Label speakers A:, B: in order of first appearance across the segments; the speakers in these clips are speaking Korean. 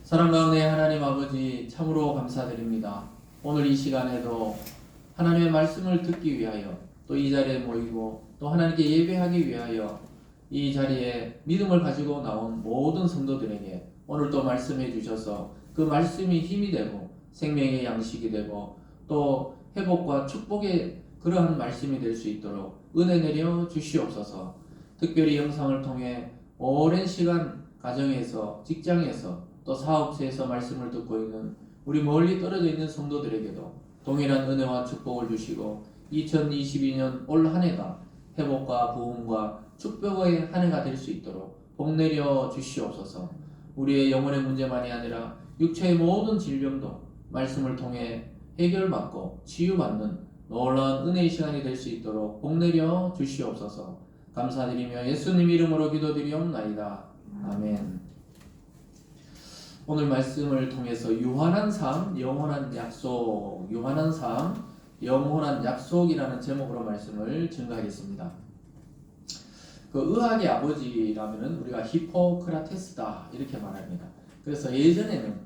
A: 사랑 가운데 하나님 아버지 참으로 감사드립니다. 오늘 이 시간에도 하나님의 말씀을 듣기 위하여 또 이 자리에 모이고 또 하나님께 예배하기 위하여 이 자리에 믿음을 가지고 나온 모든 성도들에게 오늘 또 말씀해 주셔서 그 말씀이 힘이 되고 생명의 양식이 되고 또 회복과 축복의 그러한 말씀이 될 수 있도록 은혜 내려 주시옵소서. 특별히 영상을 통해 오랜 시간 가정에서 직장에서 또 사업체에서 말씀을 듣고 있는 우리 멀리 떨어져 있는 성도들에게도 동일한 은혜와 축복을 주시고 2022년 올 한 해가 회복과 부흥과 축복의 한 해가 될 수 있도록 복 내려 주시옵소서. 우리의 영혼의 문제만이 아니라 육체의 모든 질병도 말씀을 통해 해결받고 치유받는 놀라운 은혜의 시간이 될 수 있도록 복 내려 주시옵소서. 감사드리며 예수님 이름으로 기도드리옵나이다. 아멘. 오늘 말씀을 통해서 유한한 삶, 영원한 약속, 유한한 삶, 영원한 약속이라는 제목으로 말씀을 증거하겠습니다. 그 의학의 아버지라면은 우리가 히포크라테스다 이렇게 말합니다. 그래서 예전에는,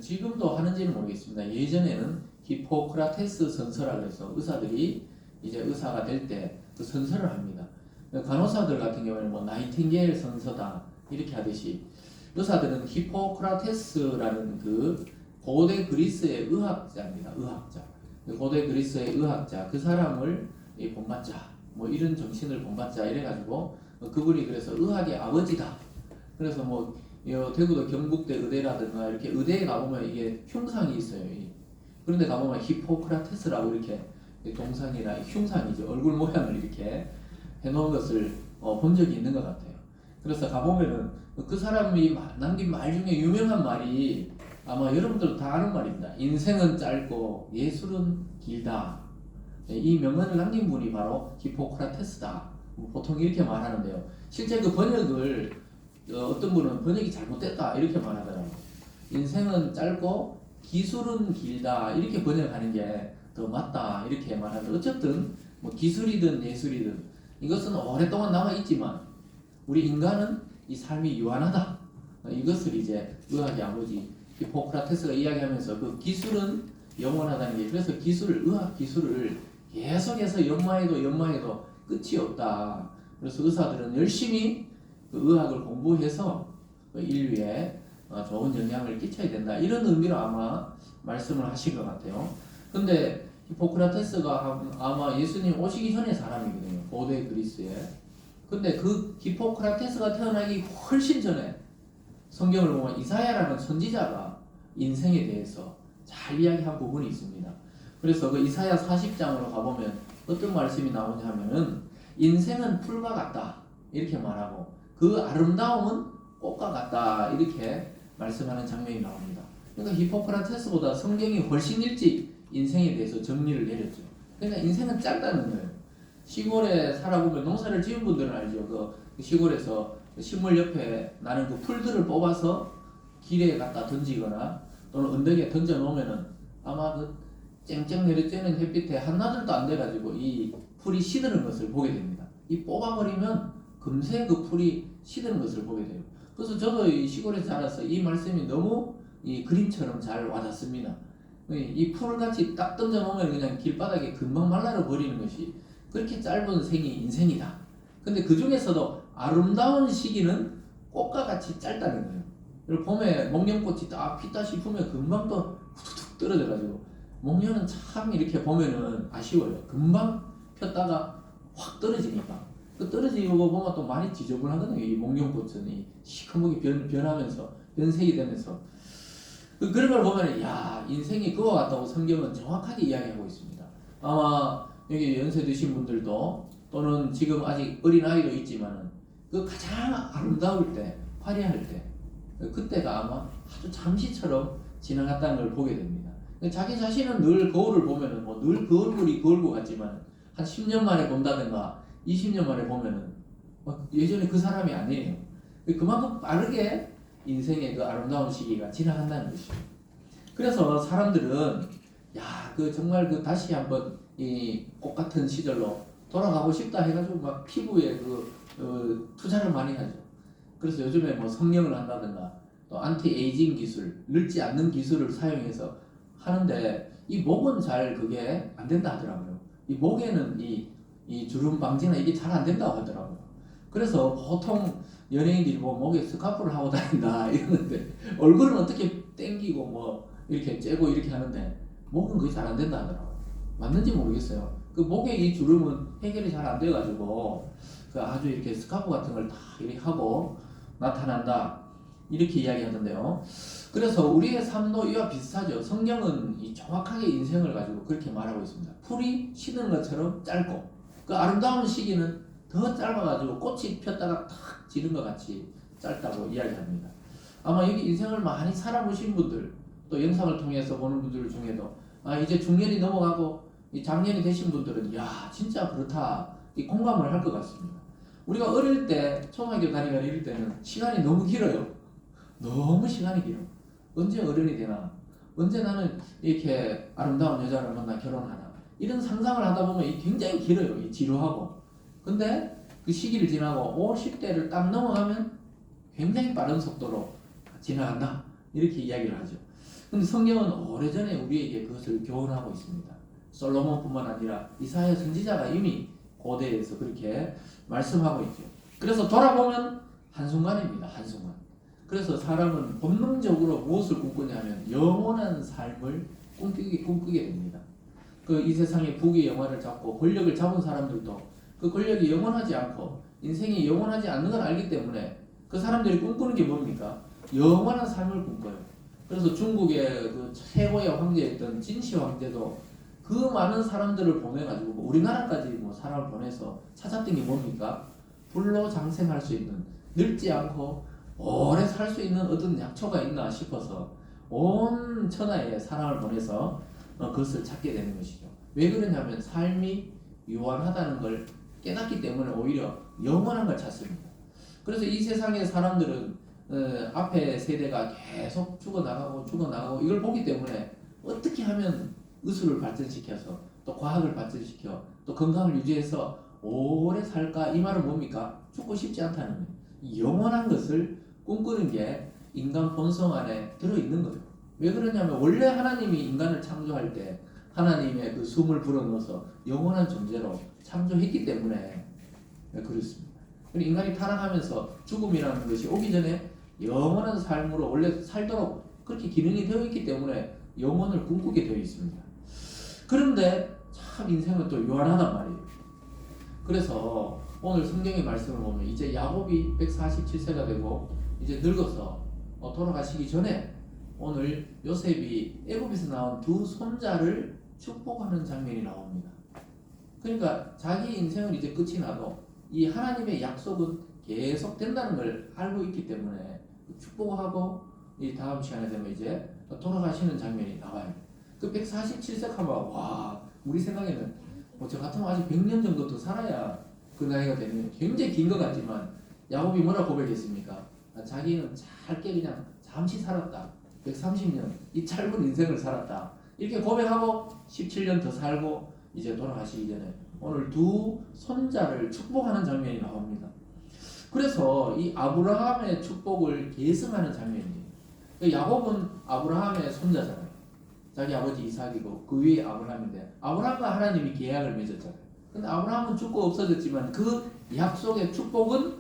A: 지금도 하는지는 모르겠습니다. 예전에는 히포크라테스 선서라고 해서 의사들이 이제 의사가 될 때 그 선서를 합니다. 간호사들 같은 경우에는 뭐 나이팅게일 선서다 이렇게 하듯이 의사들은 히포크라테스라는 그 고대 그리스의 의학자입니다. 의학자. 고대 그리스의 의학자. 그 사람을 본받자. 뭐 이런 정신을 본받자. 이래가지고 그분이 그래서 의학의 아버지다. 그래서 뭐 대구도 경북대 의대라든가 이렇게 의대에 가보면 이게 흉상이 있어요. 그런데 가보면 히포크라테스라고 이렇게 동상이나 흉상이죠. 얼굴 모양을 이렇게 해놓은 것을 본 적이 있는 것 같아요. 그래서 가보면은 그 사람이 남긴 말 중에 유명한 말이 아마 여러분들도 다 아는 말입니다. 인생은 짧고 예술은 길다. 이 명언을 남긴 분이 바로 히포크라테스다. 보통 이렇게 말하는데요. 실제 그 번역을 어떤 분은 번역이 잘못됐다 이렇게 말하더라고요. 인생은 짧고 기술은 길다 이렇게 번역하는 게 더 맞다 이렇게 말하는데 어쨌든 뭐 기술이든 예술이든 이것은 오랫동안 남아있지만 우리 인간은 이 삶이 유한하다. 이것을 이제 의학의 아버지 히포크라테스가 이야기하면서 그 기술은 영원하다는 게, 그래서 의학 기술을 계속해서 연마해도 끝이 없다. 그래서 의사들은 열심히 그 의학을 공부해서 그 인류에 좋은 영향을 끼쳐야 된다. 이런 의미로 아마 말씀을 하신 것 같아요. 근데 히포크라테스가 아마 예수님 오시기 전의 사람이거든요. 고대 그리스에. 근데 그 히포크라테스가 태어나기 훨씬 전에 성경을 보면 이사야라는 선지자가 인생에 대해서 잘 이야기한 부분이 있습니다. 그래서 그 이사야 40장으로 가보면 어떤 말씀이 나오냐 하면은 인생은 풀과 같다 이렇게 말하고 그 아름다움은 꽃과 같다 이렇게 말씀하는 장면이 나옵니다. 그러니까 히포크라테스보다 성경이 훨씬 일찍 인생에 대해서 정리를 내렸죠. 그러니까 인생은 짧다는 거예요. 시골에 살아보면 농사를 지은 분들은 알죠. 그 시골에서 식물 옆에 나는 그 풀들을 뽑아서 길에 갖다 던지거나 또는 언덕에 던져 놓으면은 아마 그 쨍쨍 내려쬐는 햇빛에 한나절도 안 돼가지고 이 풀이 시드는 것을 보게 됩니다. 이 뽑아버리면 금세 그 풀이 시드는 것을 보게 돼요. 그래서 저도 이 시골에서 자라서 이 말씀이 너무 이 그림처럼 잘 와닿습니다. 이 풀같이 딱 던져 놓으면 그냥 길바닥에 금방 말라져 버리는 것이 그렇게 짧은 생이 인생이다. 근데 그 중에서도 아름다운 시기는 꽃과 같이 짧다는 거예요. 그리고 봄에 목련꽃이 딱 피다 싶으면 금방 또 후두둑 떨어져가지고 목련은 참 이렇게 보면은 아쉬워요. 금방 폈다가 확 떨어지니까 그 떨어지고 보면 또 많이 지저분하거든요. 이 목련꽃은 이 시커멓게 변하면서 변색이 되면서 그런 걸 보면 야 인생이 그와 같다고 성경은 정확하게 이야기하고 있습니다. 아마 여기 연세 드신 분들도 또는 지금 아직 어린 아이도 있지만은 그 가장 아름다울 때, 화려할 때 그때가 아마 아주 잠시처럼 지나갔다는 걸 보게 됩니다. 자기 자신은 늘 거울을 보면은 뭐 늘 그 얼굴이 그 얼굴 같지만 한 10년 만에 본다든가 20년 만에 보면은 예전에 그 사람이 아니에요. 그만큼 빠르게 인생의 그 아름다운 시기가 지나간다는 것이죠. 그래서 사람들은 야, 그 정말 그 다시 한번 이 꽃 같은 시절로 돌아가고 싶다 해가지고 막 피부에 투자를 많이 하죠. 그래서 요즘에 뭐 성형을 한다든가 또 안티에이징 기술, 늙지 않는 기술을 사용해서 하는데 이 목은 잘 그게 안 된다 하더라고요. 이 목에는 이 주름 방지나 이게 잘 안 된다고 하더라고요. 그래서 보통 연예인들이 뭐 목에 스카프를 하고 다닌다 이러는데 얼굴은 어떻게 땡기고 뭐 이렇게 째고 이렇게 하는데 목은 그게 잘 안 된다 하더라고요. 맞는지 모르겠어요. 그 목의 이 주름은 해결이 잘 안 돼가지고 그 아주 이렇게 스카프 같은 걸 다 이렇게 하고 나타난다 이렇게 이야기하던데요. 그래서 우리의 삶도 이와 비슷하죠. 성경은 이 정확하게 인생을 가지고 그렇게 말하고 있습니다. 풀이 시드는 것처럼 짧고 그 아름다운 시기는 더 짧아가지고 꽃이 폈다가 탁 지는 것 같이 짧다고 이야기합니다. 아마 여기 인생을 많이 살아보신 분들 또 영상을 통해서 보는 분들 중에도 이제 중년이 넘어가고 이 장년이 되신 분들은 야 진짜 그렇다 이 공감을 할 것 같습니다. 우리가 어릴 때 초등학교 다니거나 이럴 때는 시간이 너무 길어요. 너무 시간이 길어. 언제 어른이 되나? 언제 나는 이렇게 아름다운 여자를 만나 결혼하나? 이런 상상을 하다 보면 굉장히 길어요. 이 지루하고. 근데 그 시기를 지나고 50대를 딱 넘어가면 굉장히 빠른 속도로 지나간다. 이렇게 이야기를 하죠. 근데 성경은 오래전에 우리에게 그것을 교훈하고 있습니다. 솔로몬뿐만 아니라 이사야 선지자가 이미 고대에서 그렇게 말씀하고 있죠. 그래서 돌아보면 한순간입니다. 한순간. 그래서 사람은 본능적으로 무엇을 꿈꾸냐면 영원한 삶을 꿈꾸게 됩니다. 그 이 세상의 부귀 영화를 잡고 권력을 잡은 사람들도 그 권력이 영원하지 않고 인생이 영원하지 않는 걸 알기 때문에 그 사람들이 꿈꾸는 게 뭡니까? 영원한 삶을 꿈꿔요. 그래서 중국의 그 최고의 황제였던 진시 황제도 그 많은 사람들을 보내가지고 우리나라까지 뭐 사람을 보내서 찾았던 게 뭡니까? 불로장생할 수 있는 늙지 않고 오래 살 수 있는 어떤 약초가 있나 싶어서 온 천하에 사람을 보내서 그것을 찾게 되는 것이죠. 왜 그러냐면 삶이 유한하다는 걸 깨닫기 때문에 오히려 영원한 걸 찾습니다. 그래서 이 세상의 사람들은 앞에 세대가 계속 죽어나가고 이걸 보기 때문에 어떻게 하면 의술을 발전시켜서 또 과학을 발전시켜 또 건강을 유지해서 오래 살까? 이 말은 뭡니까? 죽고 싶지 않다는 거예요. 이 영원한 것을 꿈꾸는 게 인간 본성 안에 들어있는 거예요. 왜 그러냐면 원래 하나님이 인간을 창조할 때 하나님의 그 숨을 불어넣어서 영원한 존재로 창조했기 때문에 그렇습니다. 인간이 타락하면서 죽음이라는 것이 오기 전에 영원한 삶으로 원래 살도록 그렇게 기능이 되어 있기 때문에 영원을 꿈꾸게 되어 있습니다. 그런데 참 인생은 또 유한하단 말이에요. 그래서 오늘 성경의 말씀을 보면 이제 야곱이 147세가 되고 이제 늙어서 돌아가시기 전에 오늘 요셉이 애굽에서 나온 두 손자를 축복하는 장면이 나옵니다. 그러니까 자기 인생은 이제 끝이 나도 이 하나님의 약속은 계속 된다는 걸 알고 있기 때문에 축복하고 이 다음 시간에 되면 이제 돌아가시는 장면이 나와요. 그 147세 하면 와 우리 생각에는 뭐 저 같으면 아직 100년 정도 더 살아야 그 나이가 되면 굉장히 긴 것 같지만 야곱이 뭐라 고백했습니까? 자기는 짧게 그냥 잠시 살았다. 130년 이 짧은 인생을 살았다. 이렇게 고백하고 17년 더 살고 이제 돌아가시기 전에 오늘 두 손자를 축복하는 장면이 나옵니다. 그래서 이 아브라함의 축복을 계승하는 장면이에요. 야곱은 아브라함의 손자잖아요. 자기 아버지 이삭이고 그 위에 아브라함인데 아브라함과 하나님이 계약을 맺었잖아요. 근데 아브라함은 죽고 없어졌지만 그 약속의 축복은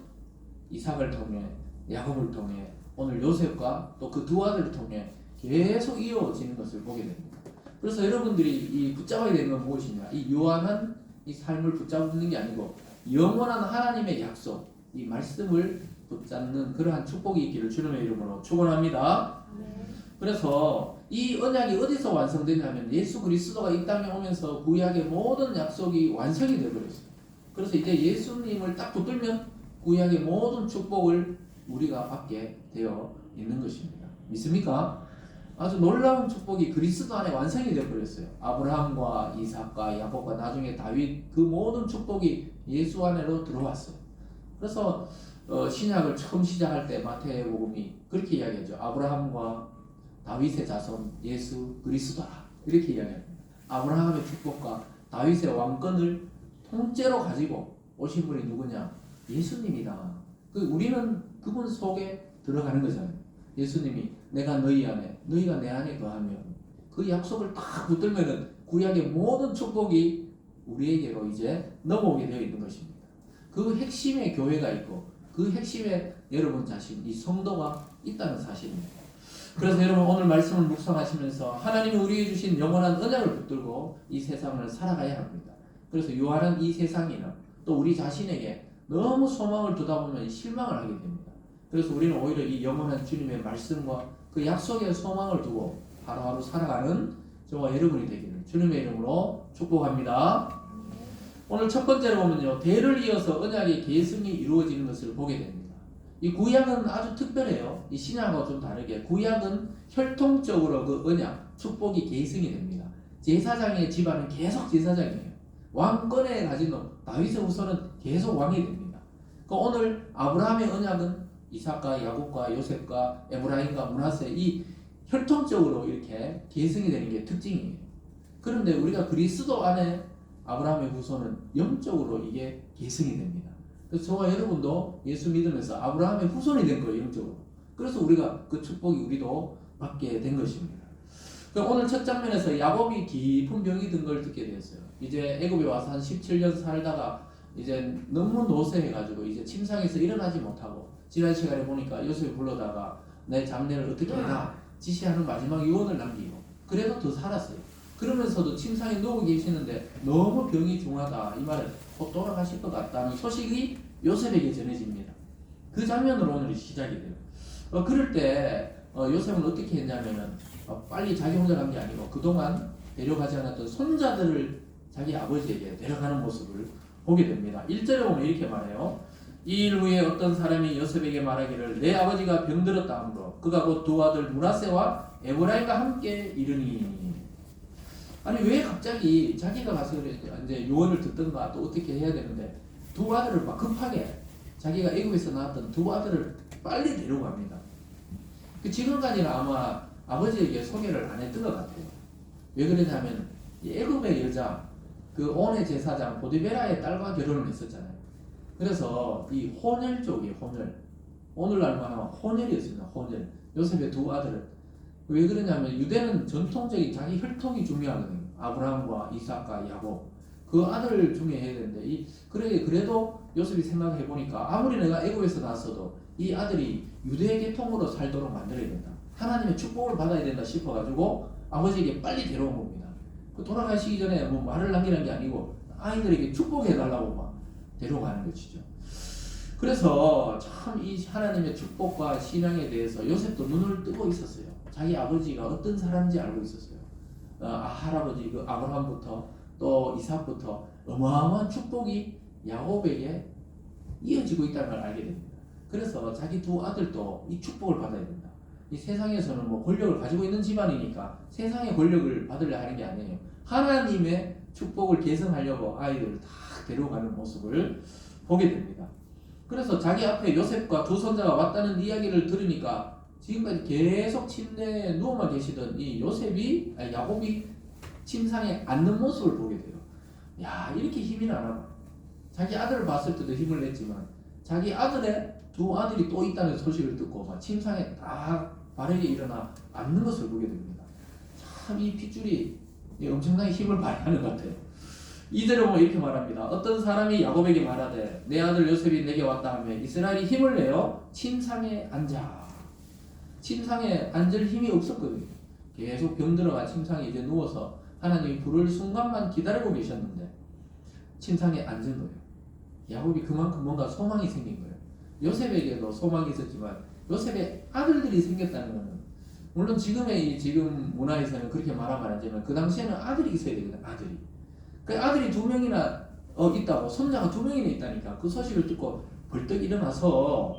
A: 이삭을 통해 야곱을 통해 오늘 요셉과 또 그 두 아들을 통해 계속 이어지는 것을 보게 됩니다. 그래서 여러분들이 이 붙잡아야 되는 건 무엇이냐? 이 유한한 이 삶을 붙잡는 게 아니고 영원한 하나님의 약속, 이 말씀을 붙잡는 그러한 축복이 있기를 주님의 이름으로 축원합니다. 그래서 이 언약이 어디서 완성되냐면 예수 그리스도가 이 땅에 오면서 구약의 모든 약속이 완성이 되어버렸어요. 그래서 이제 예수님을 딱 붙들면 구약의 모든 축복을 우리가 받게 되어 있는 것입니다. 믿습니까? 아주 놀라운 축복이 그리스도 안에 완성이 되어버렸어요. 아브라함과 이삭과 야곱과 나중에 다윗 그 모든 축복이 예수 안으로 들어왔어요. 그래서 신약을 처음 시작할 때 마태복음이 그렇게 이야기하죠. 아브라함과 다윗의 자손 예수 그리스도라 이렇게 이야기합니다. 아브라함의 축복과 다윗의 왕권을 통째로 가지고 오신 분이 누구냐? 예수님이다. 우리는 그분 속에 들어가는 거잖아요. 예수님이 내가 너희 안에 너희가 내 안에 거하면 그 약속을 딱 붙들면은 구약의 모든 축복이 우리에게로 이제 넘어오게 되어 있는 것입니다. 그 핵심의 교회가 있고 그 핵심에 여러분 자신 이 성도가 있다는 사실입니다. 그래서 여러분 오늘 말씀을 묵상하시면서 하나님이 우리에게 주신 영원한 언약을 붙들고 이 세상을 살아가야 합니다. 그래서 유한한 이 세상에는 또 우리 자신에게 너무 소망을 두다 보면 실망을 하게 됩니다. 그래서 우리는 오히려 이 영원한 주님의 말씀과 그 약속의 소망을 두고 하루하루 살아가는 저와 여러분이 되기를 주님의 이름으로 축복합니다. 오늘 첫 번째로 보면요, 대를 이어서 언약의 계승이 이루어지는 것을 보게 됩니다. 이 구약은 아주 특별해요. 이 신약하고 좀 다르게 구약은 혈통적으로 그 언약, 축복이 계승이 됩니다. 제사장의 집안은 계속 제사장이에요. 왕권에 가진 다윗의 후손은 계속 왕이 됩니다. 오늘 아브라함의 언약은 이삭과 야곱과 요셉과 에브라임과 므낫세 이 혈통적으로 이렇게 계승이 되는 게 특징이에요. 그런데 우리가 그리스도 안에 아브라함의 후손은 영적으로 이게 계승이 됩니다. 그래서 저와 여러분도 예수 믿으면서 아브라함의 후손이 된 거예요, 영적으로. 그래서 우리가 그 축복이 우리도 받게 된 것입니다. 오늘 첫 장면에서 야곱이 깊은 병이 든 걸 듣게 되었어요. 이제 애굽에 와서 한 17년 살다가 이제 너무 노쇠해가지고 이제 침상에서 일어나지 못하고 지난 시간에 보니까 요셉이 불러다가 내 잡내를 어떻게 해라 지시하는 마지막 유언을 남기고 그래도 더 살았어요. 그러면서도 침상에 누워 계시는데 너무 병이 중하다 이 말은 곧 돌아가실 것 같다는 소식이 요셉에게 전해집니다. 그 장면으로 오늘 시작이 돼요. 그럴 때 요셉은 어떻게 했냐면은 빨리 자기 혼자 간 게 아니고 그동안 데려가지 않았던 손자들을 자기 아버지에게 데려가는 모습을 보게 됩니다. 1절에 보면 이렇게 말해요. 이 일 후에 어떤 사람이 요셉에게 말하기를 내 아버지가 병들었다 하므로 그가 곧 두 아들 므낫세와 에브라임과 함께 이르니. 아니 왜 갑자기 자기가 가서 이제 요원을 듣든가 또 어떻게 해야 되는데 두 아들을 막 급하게 자기가 애굽에서 낳았던 두 아들을 빨리 데려갑니다. 지금까지는 아마 아버지에게 소개를 안 했던 것 같아요. 왜 그러냐면 애굽의 여자 그 온의 제사장 보디베라의 딸과 결혼을 했었잖아요. 그래서 이 혼혈 쪽이 혼혈 오늘날 말하면 혼혈이었습니다. 혼혈 요셉의 두 아들은 왜 그러냐면 유대는 전통적인 자기 혈통이 중요하거든요. 아브라함과 이삭과 야곱 그 아들 중에 해야 되는데 그래도 요셉이 생각해 보니까 아무리 내가 애굽에서 났어도 이 아들이 유대 계통으로 살도록 만들어야 된다. 하나님의 축복을 받아야 된다 싶어가지고 아버지에게 빨리 데려온 겁니다. 그 돌아가시기 전에 뭐 말을 남기는 게 아니고 아이들에게 축복해달라고 막 데려가는 것이죠. 그래서 참 이 하나님의 축복과 신앙에 대해서 요셉도 눈을 뜨고 있었어요. 자기 아버지가 어떤 사람인지 알고 있었어요. 할아버지 그 아브라함부터 또 이삭부터 어마어마한 축복이 야곱에게 이어지고 있다는 걸 알게 됩니다. 그래서 자기 두 아들도 이 축복을 받아야 된다. 이 세상에서는 뭐 권력을 가지고 있는 집안이니까 세상의 권력을 받으려 하는 게 아니에요. 하나님의 축복을 계승하려고 아이들을 다 데려가는 모습을 보게 됩니다. 그래서 자기 앞에 요셉과 두 손자가 왔다는 이야기를 들으니까 지금까지 계속 침대에 누워만 계시던 이 야곱이 침상에 앉는 모습을 보게 돼요. 야, 이렇게 힘이 나나. 자기 아들을 봤을 때도 힘을 냈지만 자기 아들의 두 아들이 또 있다는 소식을 듣고 막 침상에 딱 바르게 일어나 앉는 것을 보게 됩니다. 참 이 핏줄이 엄청나게 힘을 발휘하는 것 같아요. 이대로 보면 이렇게 말합니다. 어떤 사람이 야곱에게 말하되 내 아들 요셉이 내게 왔다 하며 이스라엘이 힘을 내어 침상에 앉아. 침상에 앉을 힘이 없었거든요. 계속 병들어가 침상에 이제 누워서 하나님이 부를 순간만 기다리고 계셨는데 침상에 앉은 거예요. 야곱이 그만큼 뭔가 소망이 생긴 거예요. 요셉에게도 소망이 있었지만 요셉의 아들들이 생겼다는 것은 물론 지금 문화에서는 그렇게 말하면 안 되지만 그 당시에는 아들이 있어야 되거든. 아들이. 그 아들이 두 명이나 있다고 손자가 두 명이나 있다니까 그 소식을 듣고 벌떡 일어나서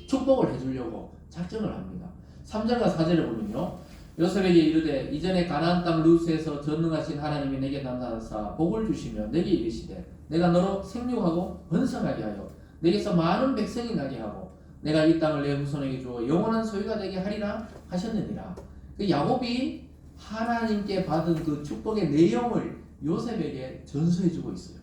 A: 축복을 해주려고 작정을 합니다. 3절과 4절을 보면요. 요셉에게 이르되 이전에 가나안 땅 루스에서 전능하신 하나님이 내게 나타나사 복을 주시며 내게 이르시되 내가 너로 생육하고 번성하게 하여 내게서 많은 백성이 나게 하고 내가 이 땅을 내 후손에게 주어 영원한 소유가 되게 하리라 하셨느니라. 그 야곱이 하나님께 받은 그 축복의 내용을 요셉에게 전수해주고 있어요.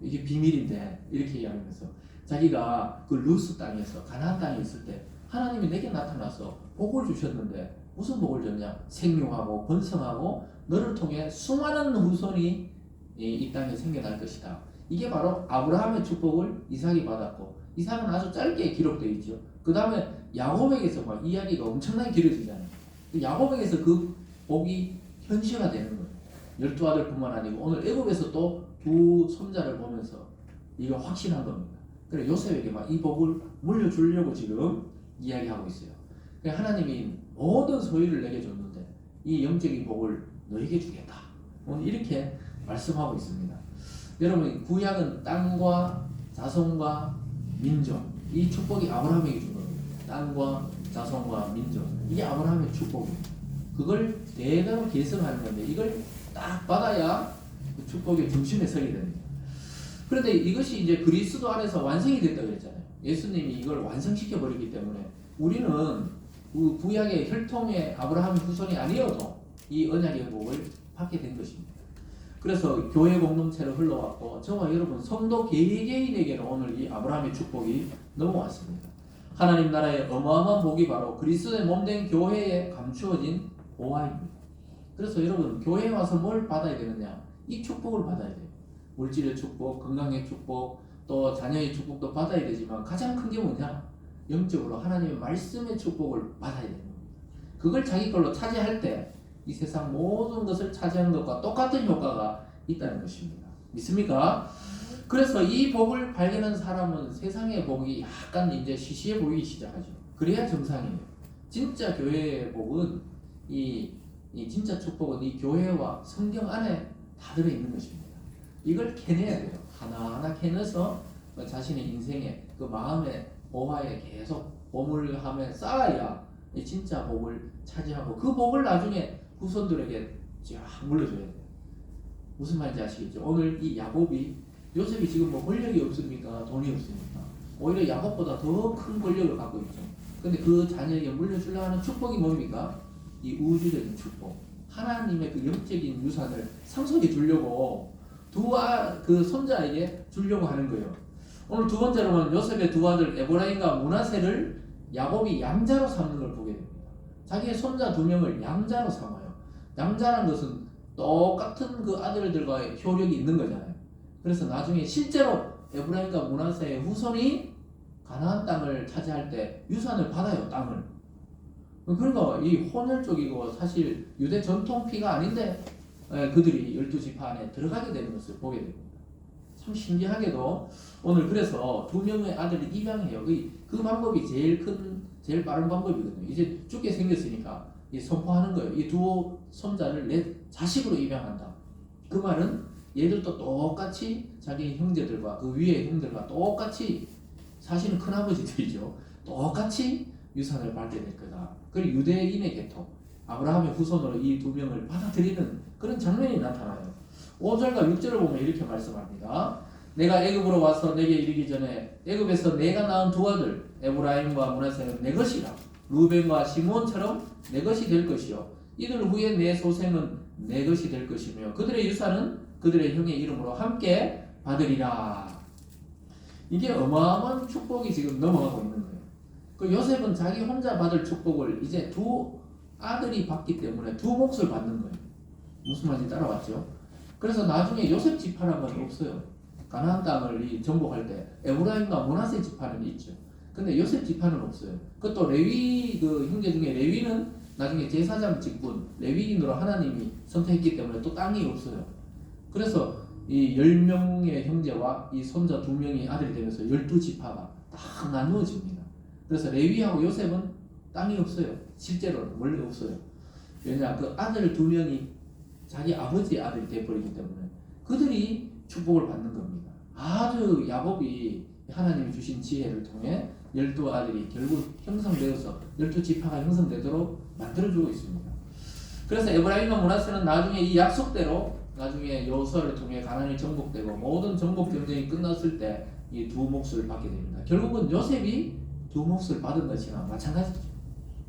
A: 이게 비밀인데 이렇게 이야기하면서 자기가 그 루스 땅에서 가나안 땅에 있을 때 하나님이 내게 나타나서 복을 주셨는데 무슨 복을 줬냐? 생육하고 번성하고 너를 통해 수많은 후손이 이 땅에 생겨날 것이다. 이게 바로 아브라함의 축복을 이삭이 받았고, 이삭은 아주 짧게 기록되어 있죠. 그 다음에 야곱에게서 막 이야기가 엄청나게 길어지잖아요. 야곱에게서 그 복이 현실화되는 거예요. 12아들뿐만 아니고 오늘 애굽에서 또 두 손자를 보면서 이거 확신한 겁니다. 그래 요셉에게 막 이 복을 물려주려고 지금 이야기하고 있어요. 하나님이 모든 소유를 내게 줬는데 이 영적인 복을 너에게 주겠다. 오늘 이렇게 말씀하고 있습니다. 여러분, 구약은 땅과 자손과 민족, 이 축복이 아브라함에게 준 겁니다. 땅과 자손과 민족, 이게 아브라함의 축복입니다. 그걸 대대로 계승하는 건데 이걸 딱 받아야 그 축복의 중심에 서게 됩니다. 그런데 이것이 이제 그리스도 안에서 완성이 됐다고 그랬잖아요. 예수님이 이걸 완성시켜 버렸기 때문에 우리는 그 구약의 혈통의 아브라함의 후손이 아니어도 이 언약의 복을 받게 된 것입니다. 그래서 교회 공동체로 흘러왔고 저와 여러분 성도 개개인에게는 오늘 이 아브라함의 축복이 넘어왔습니다. 하나님 나라의 어마어마한 복이 바로 그리스도의 몸된 교회에 감추어진 보화입니다. 그래서 여러분 교회에 와서 뭘 받아야 되느냐? 이 축복을 받아야 돼요. 물질의 축복, 건강의 축복, 또 자녀의 축복도 받아야 되지만 가장 큰 게 뭐냐? 영적으로 하나님의 말씀의 축복을 받아야 되는 겁니다. 그걸 자기 걸로 차지할 때 이 세상 모든 것을 차지하는 것과 똑같은 효과가 있다는 것입니다. 믿습니까? 그래서 이 복을 발견한 사람은 세상의 복이 약간 이제 시시해 보이기 시작하죠. 그래야 정상이에요. 진짜 교회의 복은 이 진짜 축복은 이 교회와 성경 안에 다 들어있는 것입니다. 이걸 캐내야 돼요. 하나하나 캐내서 자신의 인생에 그 마음의 보화에 계속 보물함에 쌓아야 이 진짜 복을 차지하고 그 복을 나중에 후손들에게 쫙 물려줘야 돼요. 무슨 말인지 아시겠죠? 오늘 이 야곱이 요셉이 지금 뭐 권력이 없습니까? 돈이 없습니까? 오히려 야곱보다 더 큰 권력을 갖고 있죠. 근데 그 자녀에게 물려주려고 하는 축복이 뭡니까? 이 우주적인 축복. 하나님의 그 영적인 유산을 상속해 주려고 그 손자에게 주려고 하는 거예요. 오늘 두 번째로는 요셉의 두 아들 에브라임과 므낫세를 야곱이 양자로 삼는 걸 보게 됩니다. 자기의 손자 두 명을 양자로 삼아요. 양자란 것은 똑같은 그 아들들과의 효력이 있는 거잖아요. 그래서 나중에 실제로 에브라임과 므낫세의 후손이 가나안 땅을 차지할 때 유산을 받아요. 땅을. 그러니까 이 혼혈족이고 사실 유대 전통 피가 아닌데 그들이 12지파 안에 들어가게 되는 것을 보게 됩니다. 참 신기하게도 오늘 그래서 두 명의 아들을 입양해요. 그 방법이 제일 빠른 방법이거든요. 이제 죽게 생겼으니까 선포하는 거예요. 이 두 손자를 내 자식으로 입양한다. 그 말은 얘들도 똑같이 자기 형제들과 그 위의 형들과 똑같이 사실은 큰아버지들이죠. 똑같이 유산을 받게 될 거다. 그리고 유대인의 계통, 아브라함의 후손으로 이 두 명을 받아들이는 그런 장면이 나타나요. 5절과 6절을 보면 이렇게 말씀합니다. 내가 애굽으로 와서 내게 이르기 전에 애굽에서 내가 낳은 두 아들 에브라임과 므낫세는 내 것이라. 루벤과 시므온처럼 내 것이 될 것이요 이들 후에 내 소생은 내 것이 될 것이며 그들의 유산은 그들의 형의 이름으로 함께 받으리라. 이게 어마어마한 축복이 지금 넘어가고 있는 거예요. 그 요셉은 자기 혼자 받을 축복을 이제 두 아들이 받기 때문에 두 몫을 받는 거예요. 무슨 말인지 따라왔죠? 그래서 나중에 요셉 지파란 건 없어요. 가나안 땅을 정복할 때 에브라임과 므낫세 지파는 있죠. 근데 요셉 지파는 없어요. 그것도 레위 그 형제 중에 레위는 나중에 제사장 직분 레위인으로 하나님이 선택했기 때문에 또 땅이 없어요. 그래서 이 10명의 형제와 이 손자 2명이 아들이 되면서 12지파가 딱 나누어집니다. 그래서 레위하고 요셉은 땅이 없어요. 실제로는 원래 없어요. 왜냐 그 아들 2명이 자기 아버지의 아들이 되어버리기 때문에 그들이 축복을 받는 겁니다. 아주 야곱이 하나님이 주신 지혜를 통해 12아들이 결국 형성되어서 12지파가 형성되도록 만들어주고 있습니다. 그래서 에브라임과 므낫세는 나중에 이 약속대로 나중에 여호수아를 통해 가나안이 정복되고 모든 정복 전쟁이 끝났을 때 이 두 몫을 받게 됩니다. 결국은 요셉이 두 몫을 받은 것이나 마찬가지죠.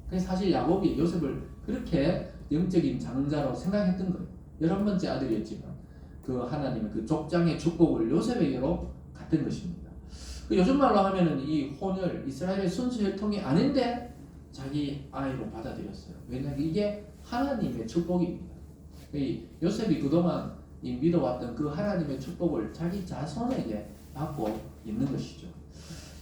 A: 그래서 사실 야곱이 요셉을 그렇게 영적인 장자로 생각했던 거예요. 11번째 아들이었지만 그 하나님의 그 족장의 축복을 요셉에게로 갔던 것입니다. 그 요즘 말로 하면은 이 혼을 이스라엘의 순수 혈통이 아닌데 자기 아이로 받아들였어요. 왜냐하면 이게 하나님의 축복입니다. 이 요셉이 그동안 이 믿어왔던 그 하나님의 축복을 자기 자손에게 받고 있는 것이죠.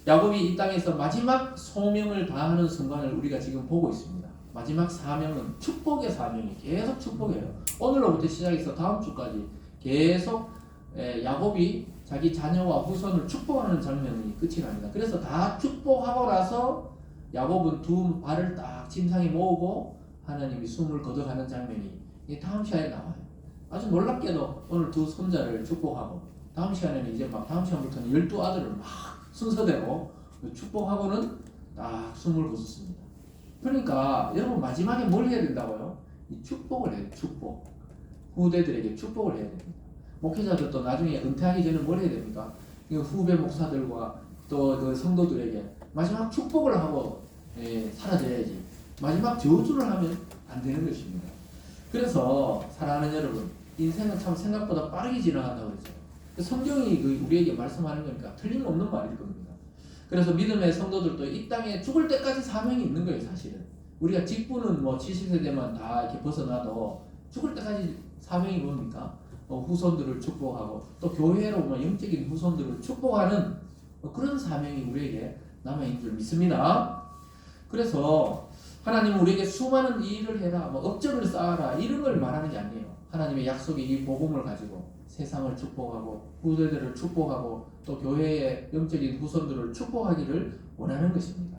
A: 야곱이 이 땅에서 마지막 소명을 다하는 순간을 우리가 지금 보고 있습니다. 마지막 사명은 축복의 사명이 계속 축복이에요. 오늘로부터 시작해서 다음 주까지 계속 야곱이 자기 자녀와 후손을 축복하는 장면이 끝이 납니다. 그래서 다 축복하고 나서 야곱은 두 발을 딱 침상에 모으고 하나님이 숨을 거둬가는 장면이 다음 시간에 나와요. 아주 놀랍게도 오늘 두 손자를 축복하고 다음 시간에는 이제 막 다음 시간부터는 12아들을 막 순서대로 축복하고는 딱 숨을 거뒀습니다. 그러니까 여러분 마지막에 뭘 해야 된다고요? 이 축복을 해야 돼요. 축복. 후대들에게 축복을 해야 됩니다. 목회자들도 나중에 은퇴하기 전에 뭘 해야 됩니까? 후배 목사들과 또 그 성도들에게 마지막 축복을 하고 사라져야지. 마지막 저주를 하면 안 되는 것입니다. 그래서 사랑하는 여러분, 인생은 참 생각보다 빠르게 지나간다고 그랬죠. 성경이 우리에게 말씀하는 거니까 틀림없는 말일 겁니다. 그래서 믿음의 성도들도 이 땅에 죽을 때까지 사명이 있는 거예요, 사실은. 우리가 직분은 뭐 70세대만 다 이렇게 벗어나도 죽을 때까지 사명이 뭡니까? 후손들을 축복하고 또 교회로 영적인 후손들을 축복하는 그런 사명이 우리에게 남아있는 줄 믿습니다. 그래서 하나님은 우리에게 수많은 일을 해라, 업적을 쌓아라 이런 걸 말하는 게 아니에요. 하나님의 약속의 이 복음을 가지고 세상을 축복하고 후대들을 축복하고 또 교회의 영적인 후손들을 축복하기를 원하는 것입니다.